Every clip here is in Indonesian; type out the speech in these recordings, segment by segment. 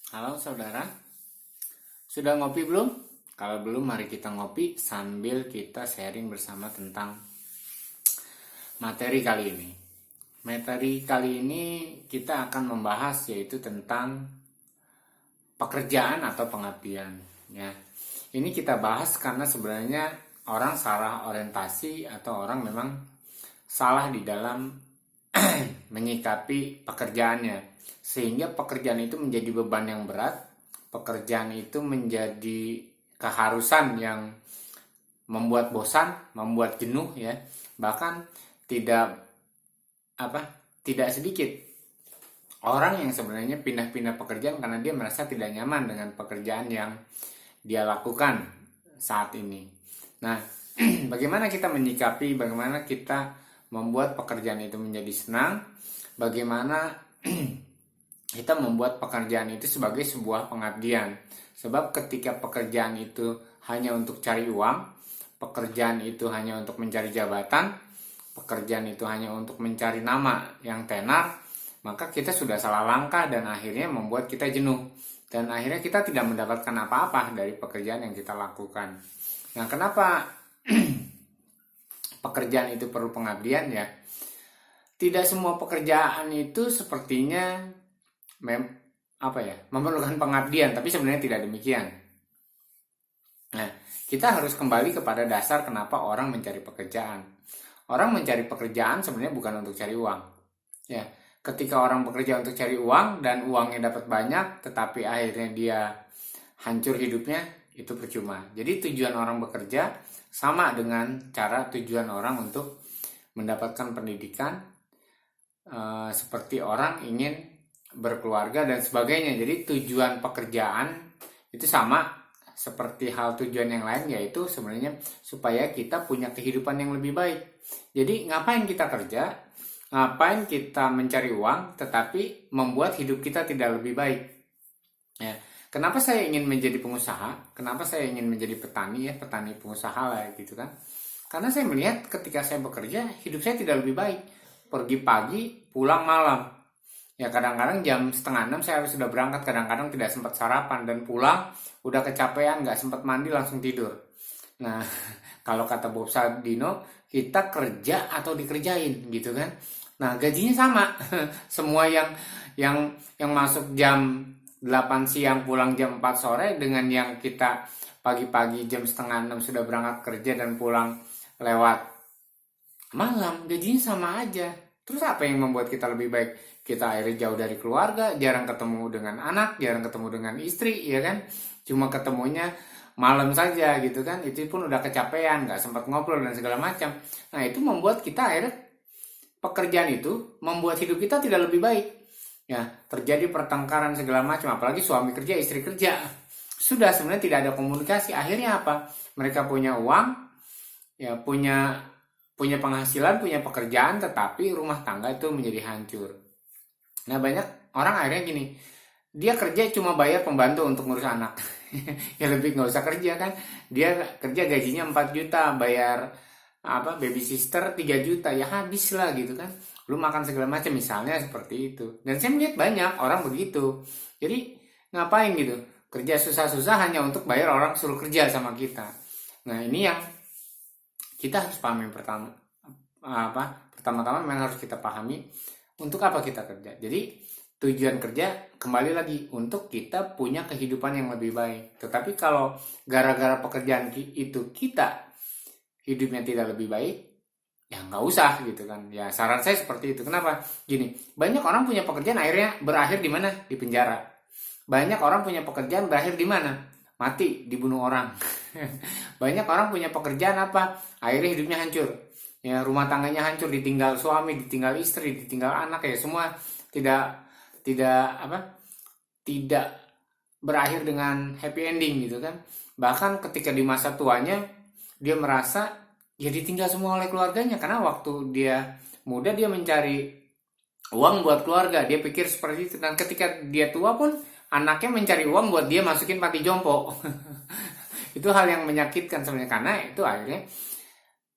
Halo saudara, sudah ngopi belum? Kalau belum, mari kita ngopi sambil kita sharing bersama tentang materi kali ini. Materi kali ini kita akan membahas yaitu tentang pekerjaan atau pengabdian. Ya, ini kita bahas karena sebenarnya orang salah orientasi atau orang memang salah di dalam menyikapi pekerjaannya, sehingga pekerjaan itu menjadi beban yang berat, pekerjaan itu menjadi keharusan yang membuat bosan, membuat jenuh ya. Bahkan tidak apa tidak sedikit orang yang sebenarnya pindah-pindah pekerjaan karena dia merasa tidak nyaman dengan pekerjaan yang dia lakukan saat ini. Nah, bagaimana kita menyikapi, bagaimana kita membuat pekerjaan itu menjadi senang, bagaimana kita membuat pekerjaan itu sebagai sebuah pengabdian. Sebab ketika pekerjaan itu hanya untuk cari uang, pekerjaan itu hanya untuk mencari jabatan, pekerjaan itu hanya untuk mencari nama yang tenar, maka kita sudah salah langkah dan akhirnya membuat kita jenuh. Dan akhirnya kita tidak mendapatkan apa-apa dari pekerjaan yang kita lakukan. Nah, kenapa pekerjaan itu perlu pengabdian ya? Tidak semua pekerjaan itu sepertinya memerlukan pengabdian, tapi sebenarnya tidak demikian. Nah, kita harus kembali kepada dasar kenapa orang mencari pekerjaan. Orang mencari pekerjaan sebenarnya bukan untuk cari uang. Ya, ketika orang bekerja untuk cari uang dan uangnya dapat banyak, tetapi akhirnya dia hancur hidupnya, itu percuma. Jadi tujuan orang bekerja sama dengan cara tujuan orang untuk mendapatkan pendidikan, seperti orang ingin berkeluarga dan sebagainya. Jadi tujuan pekerjaan itu sama seperti hal tujuan yang lain, yaitu sebenarnya supaya kita punya kehidupan yang lebih baik. Jadi ngapain kita kerja, ngapain kita mencari uang tetapi membuat hidup kita tidak lebih baik ya. Kenapa saya ingin menjadi pengusaha, kenapa saya ingin menjadi petani ya, petani pengusaha lah gitu kan. Karena saya melihat ketika saya bekerja, hidup saya tidak lebih baik. Pergi pagi, pulang malam. Ya kadang-kadang jam 5:30 saya harus sudah berangkat, kadang-kadang tidak sempat sarapan dan pulang udah kecapean, nggak sempat mandi langsung tidur. Nah, kalau kata Bob Sadino, kita kerja atau dikerjain gitu kan. Nah, gajinya sama. Semua yang masuk jam 8 siang pulang jam 4 sore dengan yang kita pagi-pagi jam 5:30 sudah berangkat kerja dan pulang lewat malam, gajinya sama aja. Terus apa yang membuat kita lebih baik? Kita akhirnya jauh dari keluarga, jarang ketemu dengan anak, jarang ketemu dengan istri, ya kan? Cuma ketemunya malam saja gitu kan. Itu pun udah kecapean, nggak sempat ngobrol dan segala macam. Nah, itu membuat kita akhirnya pekerjaan itu membuat hidup kita tidak lebih baik. Ya, terjadi pertengkaran segala macam, apalagi suami kerja, istri kerja. Sudah sebenarnya tidak ada komunikasi. Akhirnya apa? Mereka punya uang, ya punya penghasilan, punya pekerjaan, tetapi rumah tangga itu menjadi hancur. Nah, banyak orang akhirnya gini, dia kerja cuma bayar pembantu untuk ngurus anak. Ya lebih nggak usah kerja kan. Dia kerja gajinya 4 juta, bayar baby sister 3 juta, ya habis lah gitu kan. Lu makan segala macam misalnya seperti itu. Dan saya melihat banyak orang begitu. Jadi ngapain gitu? Kerja susah-susah hanya untuk bayar orang suruh kerja sama kita. Nah, ini yang kita harus pahami pertama. Pertama-tama memang harus kita pahami untuk apa kita kerja. Jadi tujuan kerja kembali lagi untuk kita punya kehidupan yang lebih baik. Tetapi kalau gara-gara pekerjaan itu kita hidupnya tidak lebih baik, ya nggak usah gitu kan. Ya saran saya seperti itu. Kenapa? Gini, banyak orang punya pekerjaan akhirnya berakhir di mana? Di penjara. Banyak orang punya pekerjaan berakhir di mana? Mati, dibunuh orang. Banyak orang punya pekerjaan apa? Akhirnya hidupnya hancur. Ya, rumah tangganya hancur, ditinggal suami, ditinggal istri, ditinggal anak, ya semua tidak tidak berakhir dengan happy ending gitu kan. Bahkan ketika di masa tuanya dia merasa ya ditinggal semua oleh keluarganya, karena waktu dia muda dia mencari uang buat keluarga, dia pikir seperti itu, dan ketika dia tua pun anaknya mencari uang buat dia masukin panti jompo. Itu hal yang menyakitkan sebenarnya, karena itu akhirnya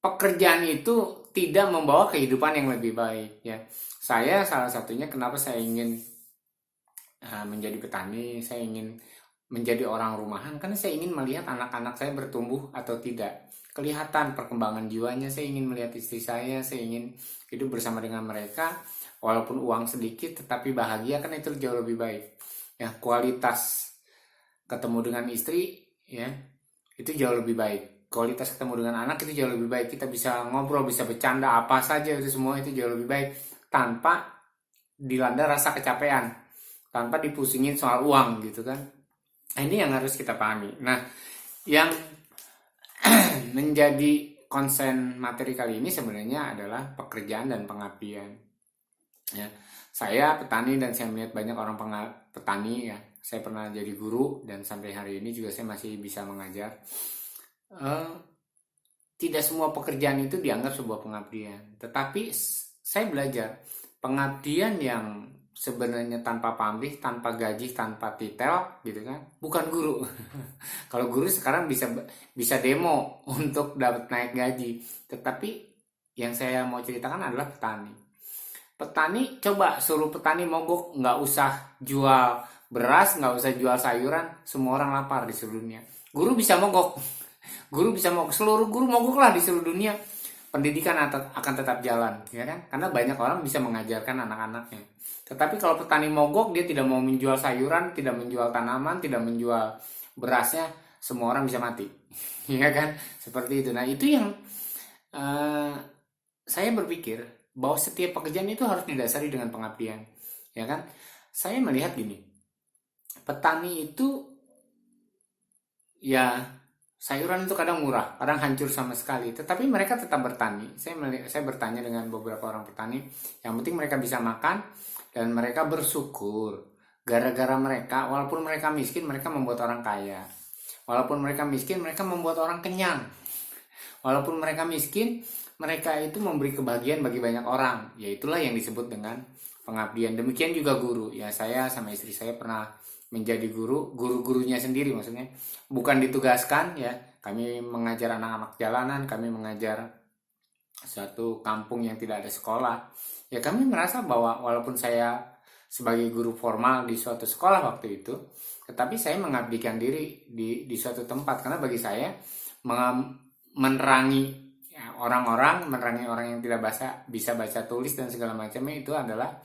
pekerjaan itu tidak membawa kehidupan yang lebih baik ya. Saya salah satunya kenapa saya ingin menjadi petani, saya ingin menjadi orang rumahan karena saya ingin melihat anak-anak saya bertumbuh atau tidak. Kelihatan perkembangan jiwanya, saya ingin melihat istri saya ingin hidup bersama dengan mereka. Walaupun uang sedikit tetapi bahagia, kan itu jauh lebih baik. Ya, kualitas ketemu dengan istri ya itu jauh lebih baik. Kualitas ketemu dengan anak itu jauh lebih baik. Kita bisa ngobrol, bisa bercanda apa saja, itu semua itu jauh lebih baik tanpa dilanda rasa kecapean, tanpa dipusingin soal uang gitu kan. Nah, ini yang harus kita pahami. Nah, yang menjadi konsen materi kali ini sebenarnya adalah pekerjaan dan pengabdian. Ya, saya petani dan saya melihat banyak orang petani ya. Saya pernah jadi guru dan sampai hari ini juga saya masih bisa mengajar. Tidak semua pekerjaan itu dianggap sebuah pengabdian, tetapi saya belajar pengabdian yang sebenarnya tanpa pamrih, tanpa gaji, tanpa titel gitu kan, bukan guru. Kalau guru sekarang bisa demo untuk dapat naik gaji, tetapi yang saya mau ceritakan adalah petani. Petani, coba suruh petani mogok, nggak usah jual beras, nggak usah jual sayuran, semua orang lapar di seluruh dunia. Guru bisa mogok, seluruh guru mogoklah di seluruh dunia, pendidikan akan tetap jalan, ya kan? Karena banyak orang bisa mengajarkan anak-anaknya. Tetapi kalau petani mogok, dia tidak mau menjual sayuran, tidak menjual tanaman, tidak menjual berasnya, semua orang bisa mati, ya kan? Seperti itu. Nah, itu yang saya berpikir bahwa setiap pekerjaan itu harus didasari dengan pengabdian, ya kan? Saya melihat gini, petani itu ya sayuran itu kadang murah, kadang hancur sama sekali, tetapi mereka tetap bertani. Saya bertanya dengan beberapa orang petani, yang penting mereka bisa makan dan mereka bersyukur. Gara-gara mereka, walaupun mereka miskin, mereka membuat orang kaya. Walaupun mereka miskin, mereka membuat orang kenyang. Walaupun mereka miskin, mereka itu memberi kebahagiaan bagi banyak orang. Ya itulah yang disebut dengan pengabdian. Demikian juga guru. Ya, saya sama istri saya pernah menjadi guru-gurunya sendiri, maksudnya bukan ditugaskan ya. Kami mengajar anak-anak jalanan, kami mengajar suatu kampung yang tidak ada sekolah. Ya, kami merasa bahwa walaupun saya sebagai guru formal di suatu sekolah waktu itu, tetapi saya mengabdikan diri di suatu tempat, karena bagi saya menerangi orang-orang, menerangi orang yang tidak bisa baca tulis dan segala macamnya, itu adalah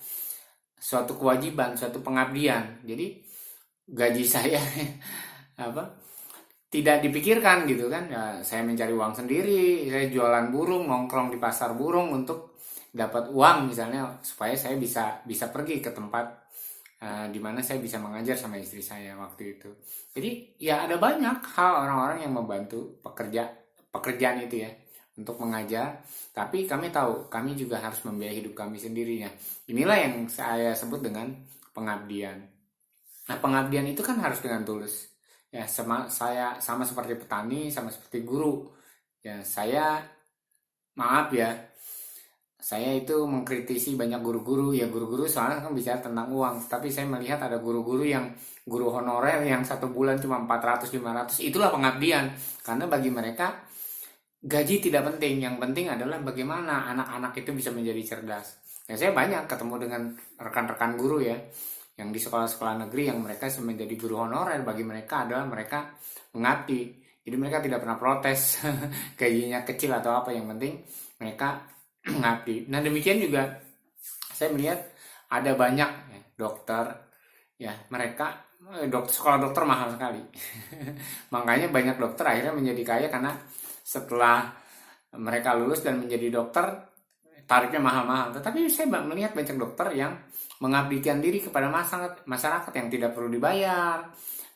suatu kewajiban, suatu pengabdian. Jadi gaji saya tidak dipikirkan gitu kan ya, saya mencari uang sendiri, saya jualan burung, nongkrong di pasar burung untuk dapat uang misalnya, supaya saya bisa pergi ke tempat di mana saya bisa mengajar sama istri saya waktu itu. Jadi ya ada banyak hal orang-orang yang membantu pekerjaan itu ya untuk mengajar, tapi kami tahu kami juga harus membiayai hidup kami sendirinya. Inilah yang saya sebut dengan pengabdian. Nah, pengabdian itu kan harus dengan tulus. Ya, saya sama seperti petani, sama seperti guru. Ya, maaf ya, saya itu mengkritisi banyak guru-guru. Ya, guru-guru soalnya kan bicara tentang uang. Tapi saya melihat ada guru-guru yang guru honorer yang 1 bulan cuma 400-500. Itulah pengabdian. Karena bagi mereka gaji tidak penting. Yang penting adalah bagaimana anak-anak itu bisa menjadi cerdas. Ya, saya banyak ketemu dengan rekan-rekan guru ya, yang di sekolah-sekolah negeri yang mereka menjadi guru honorer. Bagi mereka adalah mereka mengabdi. Jadi mereka tidak pernah protes gajinya kecil atau apa, yang penting mereka mengabdi. Nah, demikian juga saya melihat ada banyak ya, dokter ya, mereka sekolah dokter mahal sekali. Makanya banyak dokter akhirnya menjadi kaya karena setelah mereka lulus dan menjadi dokter, tarifnya mahal-mahal. Tetapi saya melihat banyak dokter yang mengabdikan diri kepada masyarakat yang tidak perlu dibayar,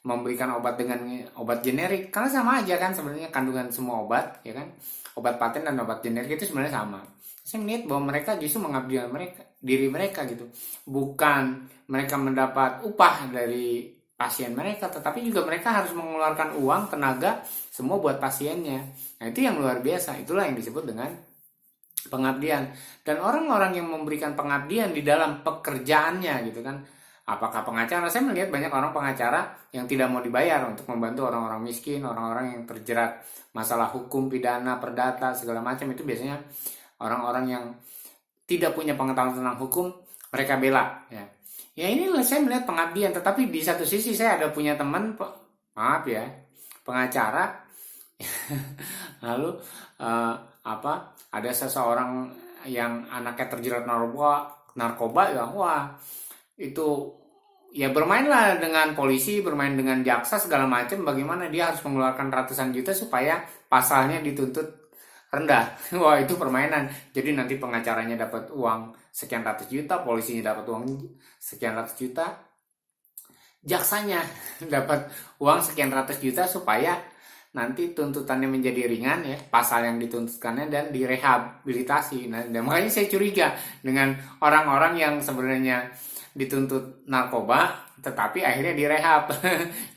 memberikan obat dengan obat generik, karena sama aja kan sebenarnya kandungan semua obat, ya kan? Obat paten dan obat generik itu sebenarnya sama. Saya melihat bahwa mereka justru mengabdikan diri mereka gitu. Bukan mereka mendapat upah dari pasien mereka, tetapi juga mereka harus mengeluarkan uang, tenaga, semua buat pasiennya. Nah, itu yang luar biasa. Itulah yang disebut dengan pengabdian. Dan orang-orang yang memberikan pengabdian di dalam pekerjaannya gitu kan, apakah pengacara? Saya melihat banyak orang pengacara yang tidak mau dibayar untuk membantu orang-orang miskin, orang-orang yang terjerat masalah hukum, pidana, perdata, segala macam. Itu biasanya orang-orang yang tidak punya pengetahuan tentang hukum, mereka bela ya. Ya inilah saya melihat pengabdian, tetapi di satu sisi saya ada punya teman, maaf ya, pengacara, lalu eh, apa? Ada seseorang yang anaknya terjerat narkoba ya, wah itu ya bermainlah dengan polisi, bermain dengan jaksa segala macam. Bagaimana dia harus mengeluarkan ratusan juta supaya pasalnya dituntut rendah. Wah itu permainan. Jadi nanti pengacaranya dapat uang sekian ratus juta, polisinya dapat uang sekian ratus juta, jaksanya dapat uang sekian ratus juta supaya nanti tuntutannya menjadi ringan ya, pasal yang dituntutkannya, dan direhabilitasi. Nah, dan makanya saya curiga dengan orang-orang yang sebenarnya dituntut narkoba tetapi akhirnya direhab.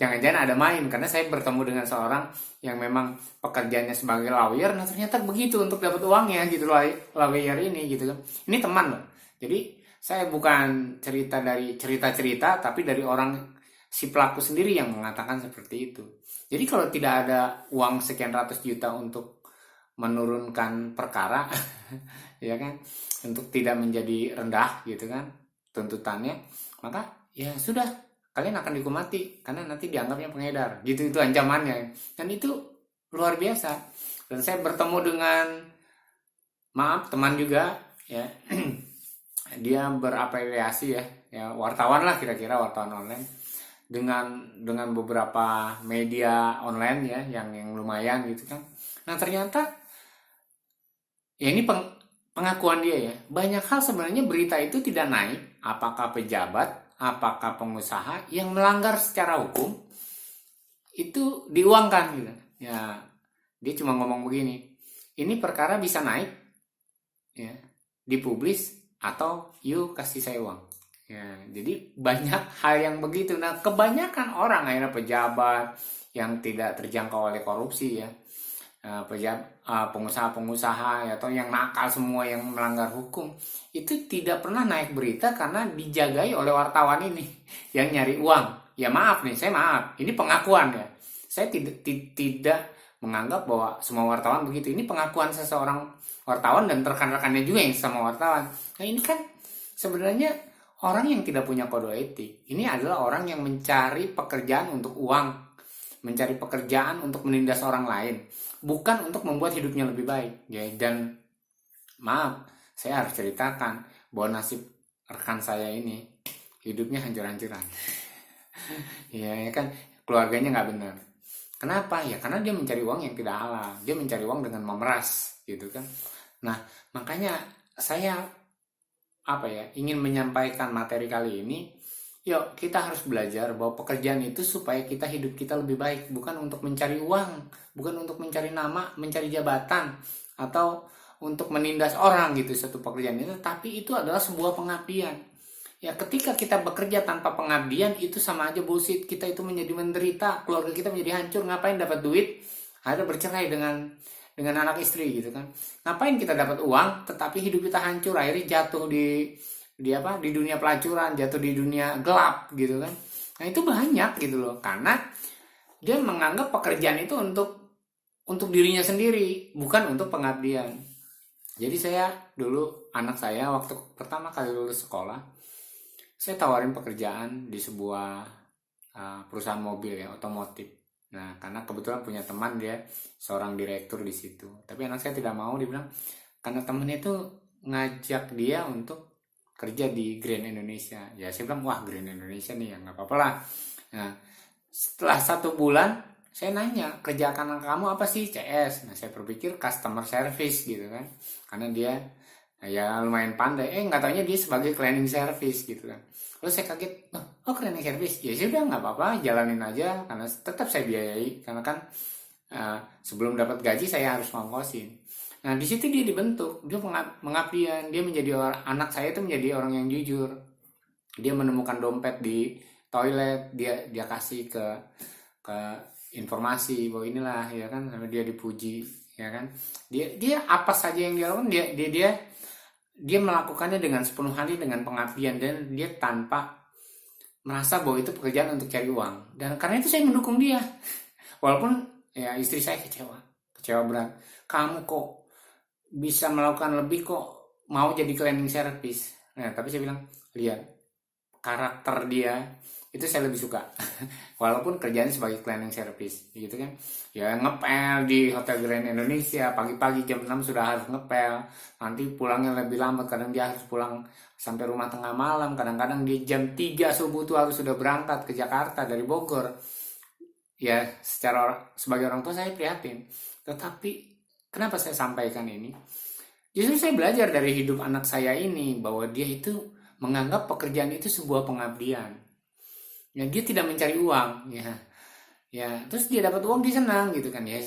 Jangan-jangan ada main, karena saya bertemu dengan seorang yang memang pekerjaannya sebagai lawyer, nah ternyata begitu untuk dapat uangnya gitu loh, lawyer ini gitu kan. Ini teman loh. Jadi saya bukan cerita dari cerita-cerita, tapi dari orang, si pelaku sendiri yang mengatakan seperti itu. Jadi kalau tidak ada uang sekian ratus juta untuk menurunkan perkara, ya kan, untuk tidak menjadi rendah gitu kan tuntutannya, maka ya sudah, kalian akan dihukum mati karena nanti dianggapnya pengedar. Gitu itu ancamannya. Dan itu luar biasa. Dan saya bertemu dengan, maaf, teman juga ya. Dia berafiliasi ya wartawan lah, kira-kira wartawan online, dengan beberapa media online ya yang lumayan gitu kan. Nah ternyata ya ini pengakuan dia ya, banyak hal sebenarnya berita itu tidak naik, apakah pejabat, apakah pengusaha yang melanggar secara hukum itu diuangkan gitu ya. Dia cuma ngomong begini, ini perkara bisa naik ya, dipublis atau you kasih saya uang. Ya, jadi banyak hal yang begitu. Nah, kebanyakan orang akhirnya pejabat yang tidak terjangkau oleh korupsi ya, pengusaha-pengusaha atau yang nakal semua, yang melanggar hukum, itu tidak pernah naik berita karena dijagai oleh wartawan ini yang nyari uang. Ya maaf nih, saya maaf, ini pengakuan ya. Saya tidak menganggap bahwa semua wartawan begitu. Ini pengakuan seseorang wartawan dan rekan-rekannya juga yang sama wartawan. Nah ini kan sebenarnya orang yang tidak punya kode etik. Ini adalah orang yang mencari pekerjaan untuk uang, mencari pekerjaan untuk menindas orang lain, bukan untuk membuat hidupnya lebih baik. Ya, dan maaf, saya harus ceritakan bahwa nasib rekan saya ini hidupnya hancur-hancuran. Ya kan, keluarganya nggak benar. Kenapa? Ya karena dia mencari uang yang tidak halal. Dia mencari uang dengan memeras, gitu kan. Nah, makanya saya ingin menyampaikan materi kali ini. Yuk, kita harus belajar bahwa pekerjaan itu supaya hidup kita lebih baik, bukan untuk mencari uang, bukan untuk mencari nama, mencari jabatan, atau untuk menindas orang gitu satu pekerjaan itu, tapi itu adalah sebuah pengabdian. Ya, ketika kita bekerja tanpa pengabdian itu sama aja bullshit. Kita itu menjadi menderita, keluarga kita menjadi hancur. Ngapain dapat duit? Akhirnya bercerai dengan anak istri gitu kan. Ngapain kita dapat uang tetapi hidup kita hancur, akhirnya jatuh di dunia pelacuran, jatuh di dunia gelap gitu kan. Nah, itu banyak gitu loh, karena dia menganggap pekerjaan itu untuk dirinya sendiri, bukan untuk pengabdian. Jadi saya dulu, anak saya waktu pertama kali lulus sekolah, saya tawarin pekerjaan di sebuah perusahaan mobil ya, otomotif. Nah, karena kebetulan punya teman, dia seorang direktur di situ. Tapi anak saya tidak mau, dia bilang karena temennya itu ngajak dia untuk kerja di Grand Indonesia. Ya saya bilang, wah Grand Indonesia nih ya nggak apa-apa lah. Nah, setelah 1 bulan saya nanya, kerjaan kamu apa sih? CS. Nah, saya berpikir customer service gitu kan, karena dia ya lumayan pandai. Nggak taunya dia sebagai cleaning service gitu kan. Lalu saya kaget, oh cleaning service, ya sudah nggak apa-apa, jalanin aja, karena tetap saya biayai, karena kan sebelum dapat gaji saya harus ngongkosin. Nah di situ dia dibentuk, dia pengabdian, dia menjadi anak saya itu menjadi orang yang jujur. Dia menemukan dompet di toilet, dia kasih ke informasi bahwa inilah ya kan, sampai dia dipuji ya kan. Dia apa saja yang dia lakukan, dia melakukannya dengan sepenuh hati, dengan pengabdian, dan dia tanpa merasa bahwa itu pekerjaan untuk cari uang. Dan karena itu saya mendukung dia. Walaupun ya istri saya kecewa berat. Kamu kok bisa melakukan lebih, kok mau jadi cleaning service? Nah, tapi saya bilang, lihat, karakter dia itu saya lebih suka. Walaupun kerjanya sebagai cleaning service gitu kan, ya ngepel di Hotel Grand Indonesia pagi-pagi jam 6 sudah harus ngepel, nanti pulangnya lebih lambat, kadang dia harus pulang sampai rumah tengah malam, kadang-kadang di jam 3 subuh tuh harus sudah berangkat ke Jakarta dari Bogor. Ya sebagai orang tua saya prihatin, tetapi kenapa saya sampaikan ini? Justru saya belajar dari hidup anak saya ini bahwa dia itu menganggap pekerjaan itu sebuah pengabdian. Ya dia tidak mencari uang, ya terus dia dapat uang dia senang gitu kan ya.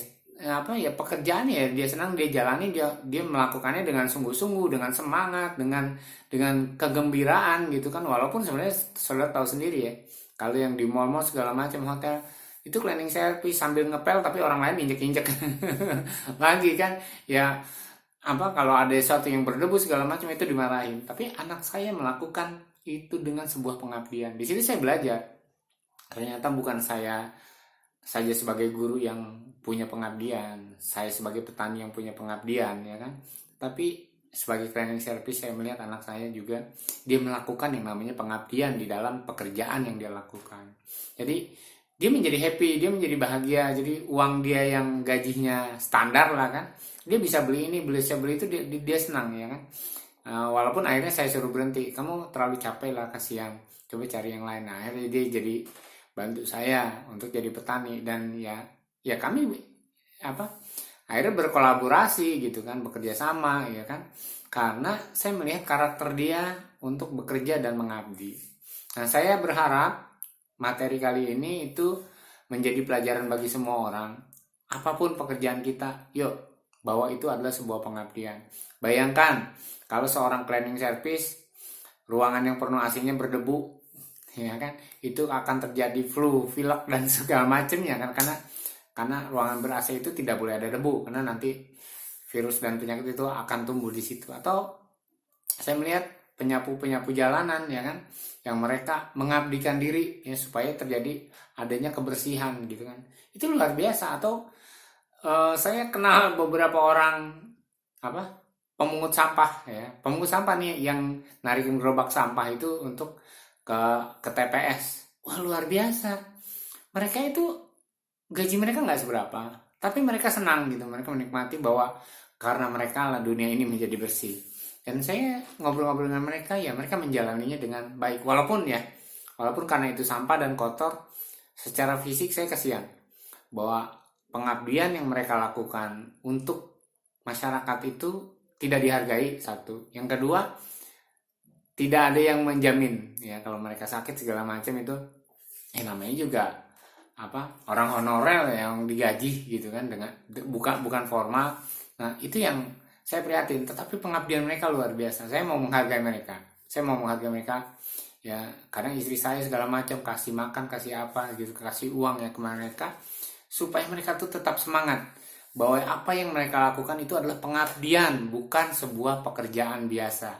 Pekerjaan ya dia senang, dia jalani, dia melakukannya dengan sungguh-sungguh, dengan semangat, dengan kegembiraan gitu kan. Walaupun sebenarnya saudara tahu sendiri ya, kalau yang di mall-mall segala macam hotel itu cleaning service sambil ngepel tapi orang lain injek-injek lagi kan ya. Kalau ada sesuatu yang berdebu segala macam itu dimarahin, tapi anak saya melakukan itu dengan sebuah pengabdian. Di sini saya belajar ternyata bukan saya saja sebagai guru yang punya pengabdian, saya sebagai petani yang punya pengabdian ya kan, tapi sebagai cleaning service saya melihat anak saya juga dia melakukan yang namanya pengabdian di dalam pekerjaan yang dia lakukan. Jadi dia menjadi happy, dia menjadi bahagia. Jadi uang dia yang gajinya standar lah kan, dia bisa beli ini, bisa beli itu, dia senang ya kan. Walaupun akhirnya saya suruh berhenti, kamu terlalu capek lah, kasihan, coba cari yang lain. Nah, akhirnya dia jadi bantu saya untuk jadi petani, dan ya kami akhirnya berkolaborasi gitu kan, bekerja sama ya kan, karena saya melihat karakter dia untuk bekerja dan mengabdi. Nah, saya berharap materi kali ini itu menjadi pelajaran bagi semua orang. Apapun pekerjaan kita, yuk bahwa itu adalah sebuah pengabdian. Bayangkan kalau seorang cleaning service, ruangan yang penuh AC-nya berdebu, ya kan, itu akan terjadi flu, pilek dan segala macamnya kan, karena ruangan ber-AC itu tidak boleh ada debu, karena nanti virus dan penyakit itu akan tumbuh di situ. Atau saya melihat penyapu jalanan ya kan, yang mereka mengabdikan diri ya supaya terjadi adanya kebersihan gitu kan, itu luar biasa. Atau saya kenal beberapa orang pemungut sampah nih yang narikin gerobak sampah itu untuk ke TPS. Wah, luar biasa. Mereka itu gaji mereka nggak seberapa, tapi mereka senang gitu, mereka menikmati bahwa karena mereka lah dunia ini menjadi bersih. Dan saya ngobrol-ngobrol dengan mereka, ya mereka menjalaninya dengan baik. Walaupun karena itu sampah dan kotor, secara fisik saya kasihan bahwa pengabdian yang mereka lakukan untuk masyarakat itu tidak dihargai, satu. Yang kedua, tidak ada yang menjamin ya kalau mereka sakit segala macam itu, namanya juga orang honorer yang digaji gitu kan, dengan bukan formal. Nah, itu yang saya prihatin. Tetapi pengabdian mereka luar biasa. Saya mau menghargai mereka ya. Kadang istri saya segala macam kasih makan, kasih apa gitu, kasih uang ya ke mereka supaya mereka tuh tetap semangat bahwa apa yang mereka lakukan itu adalah pengabdian, bukan sebuah pekerjaan biasa.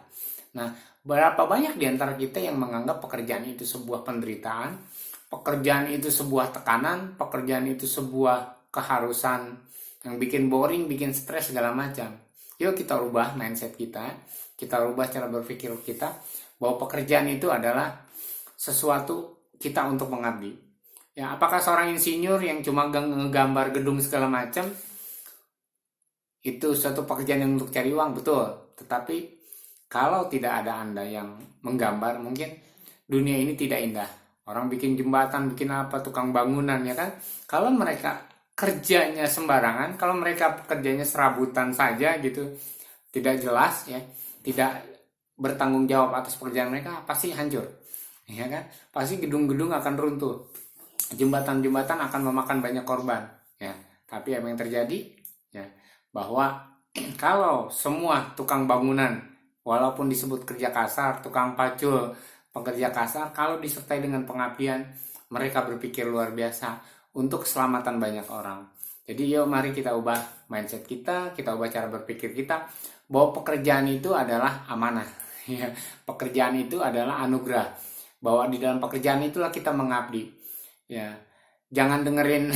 Nah, berapa banyak di antara kita yang menganggap pekerjaan itu sebuah penderitaan, pekerjaan itu sebuah tekanan, pekerjaan itu sebuah keharusan yang bikin boring, bikin stres segala macam. Yuk kita rubah mindset kita rubah cara berpikir kita, bahwa pekerjaan itu adalah sesuatu kita untuk mengabdi. Ya, apakah seorang insinyur yang cuma ngegambar gedung segala macam itu suatu pekerjaan yang untuk cari uang? Betul. Tetapi kalau tidak ada Anda yang menggambar, mungkin dunia ini tidak indah. Orang bikin jembatan, bikin apa, tukang bangunan ya kan. Kalau mereka kerjanya sembarangan, kalau mereka kerjanya serabutan saja gitu, tidak jelas ya, tidak bertanggung jawab atas pekerjaan mereka, pasti hancur. Ya kan? Pasti gedung-gedung akan runtuh. Jembatan-jembatan akan memakan banyak korban ya. Tapi apa yang terjadi ya, bahwa kalau semua tukang bangunan, walaupun disebut kerja kasar, tukang pacul, pekerja kasar, kalau disertai dengan pengabdian, mereka berpikir luar biasa untuk keselamatan banyak orang. Jadi yuk mari kita ubah mindset kita ubah cara berpikir kita, bahwa pekerjaan itu adalah amanah ya. Pekerjaan itu adalah anugerah, bahwa di dalam pekerjaan itulah kita mengabdi ya. Jangan dengerin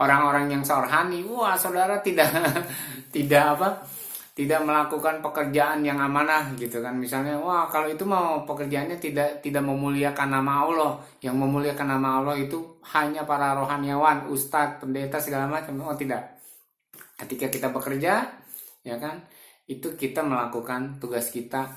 orang-orang yang sorhani, wah saudara tidak tidak melakukan pekerjaan yang amanah gitu kan. Misalnya, wah kalau itu mau pekerjaannya tidak memuliakan nama Allah. Yang memuliakan nama Allah itu hanya para rohaniawan, ustadz, pendeta segala macam. Oh tidak. Ketika kita bekerja, ya kan, itu kita melakukan tugas kita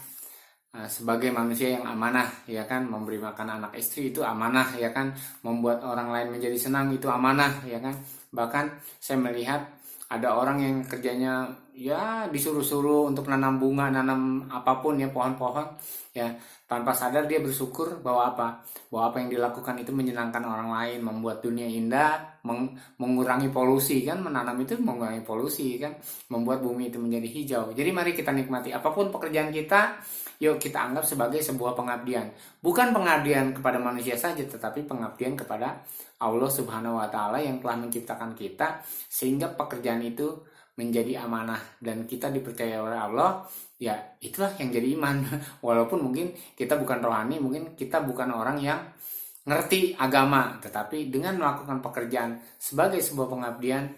sebagai manusia yang amanah, ya kan, memberi makan anak istri itu amanah, ya kan, membuat orang lain menjadi senang itu amanah, ya kan. Bahkan saya melihat ada orang yang kerjanya ya disuruh-suruh untuk nanam bunga, nanam apapun ya, pohon-pohon, ya tanpa sadar dia bersyukur bahwa bahwa apa yang dilakukan itu menyenangkan orang lain, membuat dunia indah, mengurangi polusi kan, menanam itu mengurangi polusi kan, membuat bumi itu menjadi hijau. Jadi mari kita nikmati apapun pekerjaan kita, yuk kita anggap sebagai sebuah pengabdian. Bukan pengabdian kepada manusia saja, tetapi pengabdian kepada Allah Subhanahu wa Ta'ala yang telah menciptakan kita, sehingga pekerjaan itu menjadi amanah dan kita dipercaya oleh Allah. Ya itulah yang jadi iman. Walaupun mungkin kita bukan rohani, mungkin kita bukan orang yang ngerti agama, tetapi dengan melakukan pekerjaan sebagai sebuah pengabdian,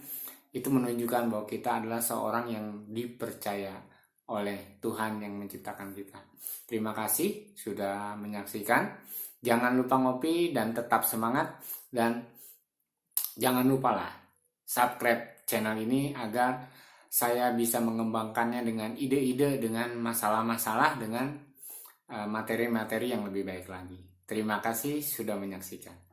itu menunjukkan bahwa kita adalah seorang yang dipercaya oleh Tuhan yang menciptakan kita. Terima kasih sudah menyaksikan. Jangan lupa ngopi dan tetap semangat, dan jangan lupalah subscribe channel ini agar saya bisa mengembangkannya dengan ide-ide, dengan masalah-masalah, dengan materi-materi yang lebih baik lagi. Terima kasih sudah menyaksikan.